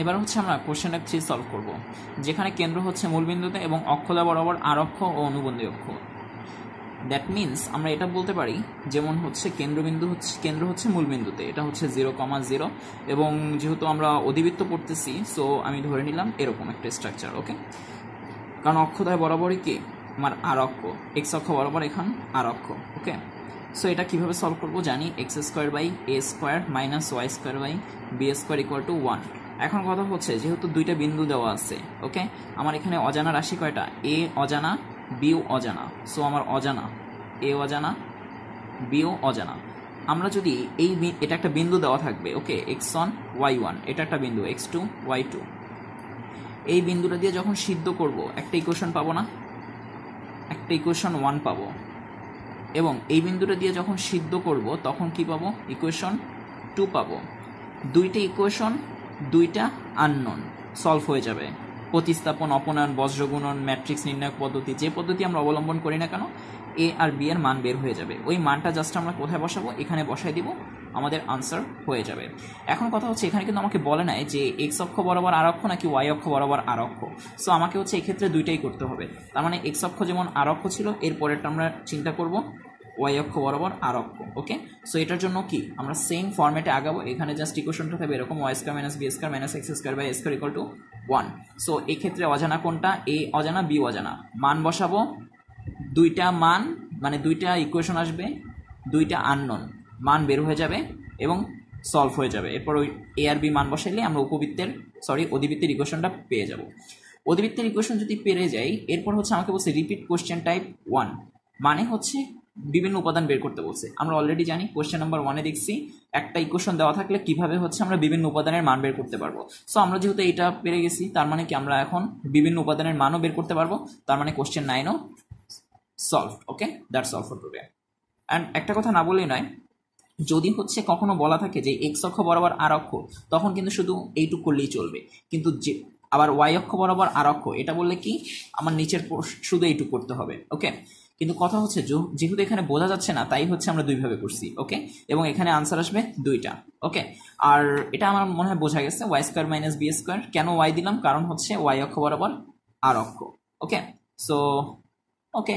এবার হচ্ছে আমরা কোশ্চেন নাম্বার 3 সলভ করব, যেখানে কেন্দ্র হচ্ছে মূলবিন্দুতে এবং অক্ষদা বরাবর আর অক্ষ ও অনুবন্ধী অক্ষ। দ্যাট মিনস আমরা এটা বলতে পারি, যেমন হচ্ছে কেন্দ্র হচ্ছে মূলবিন্দুতে, এটা হচ্ছে 0,0, এবং যেহেতু আমরা অধিবৃত্ত পড়তেছি সো আমি ধরে নিলাম এরকম একটা স্ট্রাকচার। ওকে, কারণ অক্ষদ্বয় বরাবরই কি আমার আর অক্ষ, এক্স অক্ষ বরাবর এখান আর অক্ষ। ওকে, সো এটা কিভাবে সলভ করবো জানি, x² - y² - b² = 1। এখন কথা হচ্ছে যেহেতু দুইটা বিন্দু দেওয়া আছে, ওকে, আমার এখানে অজানা রাশি কয়টা, a অজানা, b অজানা। সো আমার অজানা a অজানা, b অজানা। আমরা যদি এটা একটা বিন্দু দেওয়া থাকবে, ওকে, x1 y1, এটা একটা বিন্দু x2 y2। এই বিন্দুটা দিয়ে যখন সিদ্ধ করব একটা ইকুয়েশন পাবো না, একটা ইকুয়েশন 1 পাবো, এবং এই বিন্দুটা দিয়ে যখন সিদ্ধ করব তখন কি পাবো, ইকুয়েশন 2 পাবো। দুইটা ইকুয়েশন, দুইটা আননোন, সলভ হয়ে যাবে। প্রতিস্থাপন, অপনয়ন, বজ্রগুণন, ম্যাট্রিক্স নির্ণায়ক পদ্ধতি, যে পদ্ধতি আমরা অবলম্বন করি না কেন, এ আর বি এর মান বের হয়ে যাবে। ওই মানটা জাস্ট আমরা কোথায় বসাবো, এখানে বসাই দিব, আমাদের আনসার হয়ে যাবে। এখন কথা হচ্ছে এখানে কিন্তু আমাকে বলে নাই যে এক্স অক্ষ বরাবর আর অক্ষ নাকি ওয়াই অক্ষ বরাবর আর অক্ষ। সো আমাকে হচ্ছে এক্ষেত্রে দুইটাই করতে হবে। তার মানে এক্স অক্ষ যেমন আর অক্ষ ছিল, এর পরেরটা আমরা চিন্তা করব ওয়াই অক্ষ বরাবর আর অক্ষ। ওকে, সো এটার জন্য কি আমরা সেম ফরম্যাটে আগাবো। এখানে জাস্ট ইকুয়েশনটা থাকবে এরকম, y² - b² - x² = 1। সো এই ক্ষেত্রে অজানা কোনটা, a অজানা, b অজানা। মান বসাবো, দুইটা মান মানে দুইটা ইকুয়েশন আসবে, দুইটা আননোন, মান বের হয়ে যাবে এবং সলভ হয়ে যাবে। এরপর ওই এ আর বি মান বসাইলে আমরা অধিবৃত্তের ইকুয়েশনটা পেয়ে যাব। অধিবৃত্তের ইকুয়েশন যদি পেরে যাই, এরপর হচ্ছে আমাকে বলছে রিপিট কোশ্চেন টাইপ 1, মানে হচ্ছে বিভিন্ন উপাদান বের করতে বলছে। আমরা অলরেডি জানি কোশ্চেন নাম্বার 1-এ দেখছি একটা ইকুয়েশন দেওয়া থাকলে কিভাবে হচ্ছে আমরা বিভিন্ন উপাদানের মান বের করতে পারবো। সো আমরা যেহেতু এটা পেরে গেছি, তার মানে কি আমরা এখন বিভিন্ন উপাদানের মানও বের করতে পারবো। তার মানে কোশ্চেন 9ও solve. Okay, that's all for today. And একটা কথা না বলেই নয়, যদি হচ্ছে কখনো বলা থাকে যে এক্স অক্ষ বরাবর আর অক্ষ, তখন কিন্তু শুধু এইটুক করলেই চলবে। কিন্তু যে আবার ওয়াই অক্ষ বরাবর আর অক্ষ, এটা বললে কি আমার নিচের শুধু এইটুক করতে হবে। ওকে, কিন্তু কথা হচ্ছে যেহেতু এখানে বোঝা যাচ্ছে না, তাই হচ্ছে আমরা দুইভাবে করছি। ওকে, এবং এখানে আনসার আসবে দুইটা। ওকে, আর এটা আমার মনে হয় বোঝা গেছে, y² - b²। কেন ওয়াই দিলাম, কারণ হচ্ছে ওয়াই অক্ষ বরাবর আর অক্ষ। ওকে, সো ওকে।